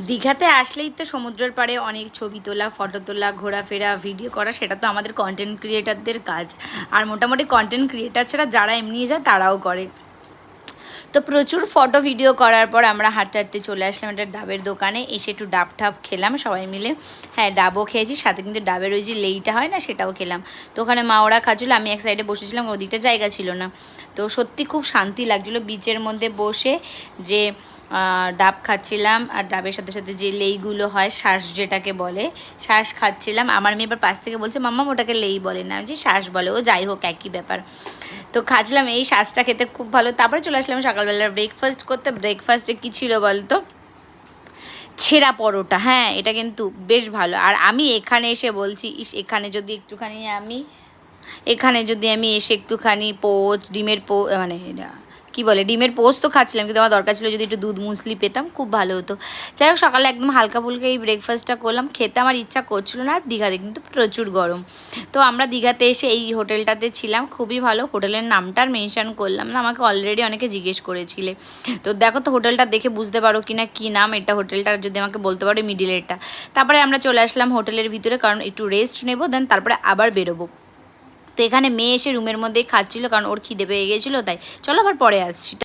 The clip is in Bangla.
দীঘাতে আসলেই তো সমুদ্রের পাড়ে অনেক ছবি তোলা, ফটো তোলা, ঘোরাফেরা, ভিডিও করা, সেটা তো আমাদের কন্টেন্ট ক্রিয়েটারদের কাজ। আর মোটামুটি কন্টেন্ট ক্রিয়েটার ছাড়া যারা এমনি যায় তারাও করে। তো প্রচুর ফটো ভিডিও করার পর আমরা হাঁটতে হাঁটতে চলে আসলাম একটা ডাবের দোকানে। এসে একটু ডাব ঠাব খেলাম সবাই মিলে। হ্যাঁ, ডাবও খেয়েছি, সাথে কিন্তু ডাবের ওই যে লেইটা হয় না, সেটাও খেলাম। তো ওখানে মা ওরা খাচ্ছিলো, আমি এক সাইডে বসেছিলাম, ওদিকটা জায়গা ছিল না। তো সত্যি খুব শান্তি লাগছিলো বিচের মধ্যে বসে, যে ডাব খাচ্ছিলাম আর ডাবের সাথে সাথে যে লেইগুলো হয়, শ্বাস যেটাকে বলে, শ্বাস খাচ্ছিলাম। আমার মেয়ে এবার পাশ থেকে বলছে, মাম্মা ওটাকে লেই বলে না, যে শ্বাস বলে। ও যাই হোক, একই ব্যাপার। তো খাচ্ছিলাম, এই শ্বাসটা খেতে খুব ভালো। তারপরে চলে আসলাম সকালবেলা ব্রেকফাস্ট করতে। ব্রেকফাস্টে কী ছিল বলতো? ছেঁড়া পরোটা। হ্যাঁ, এটা কিন্তু বেশ ভালো। আর আমি এখানে এসে বলছি, এখানে যদি আমি এসে একটুখানি ডিমের মানে কী বলে, ডিমের পোস্ট তো খাচ্ছিলাম, কিন্তু আমার দরকার ছিল যদি একটু দুধ মুসলি পেতাম খুব ভালো হতো। যাই হোক, সকালে একদম হালকা ফুলকা এই ব্রেকফাস্টটা করলাম। খেতে আমার ইচ্ছা করছিল না। আর দীঘাতে কিন্তু প্রচুর গরম। তো আমরা দীঘাতে এসে এই হোটেলটাতে ছিলাম, খুবই ভালো। হোটেলের নামটা আর মেনশন করলাম না, আমাকে অলরেডি অনেকে জিজ্ঞেস করেছিলে। তো দেখো তো হোটেলটা দেখে বুঝতে পারো কি না কী নাম এটা হোটেলটার, যদি আমাকে বলতে পারো মিডিলেরটা। তারপরে আমরা চলে আসলাম হোটেলের ভিতরে, কারণ একটু রেস্ট নেবো, দেন তারপরে আবার বেরোবো। তো এখানে মেয়ে এসে রুমের মধ্যেই খাচ্ছিল, কারণ ওর খিদে পেয়ে গেছিলো, তাই চলো আবার পরে আসছি।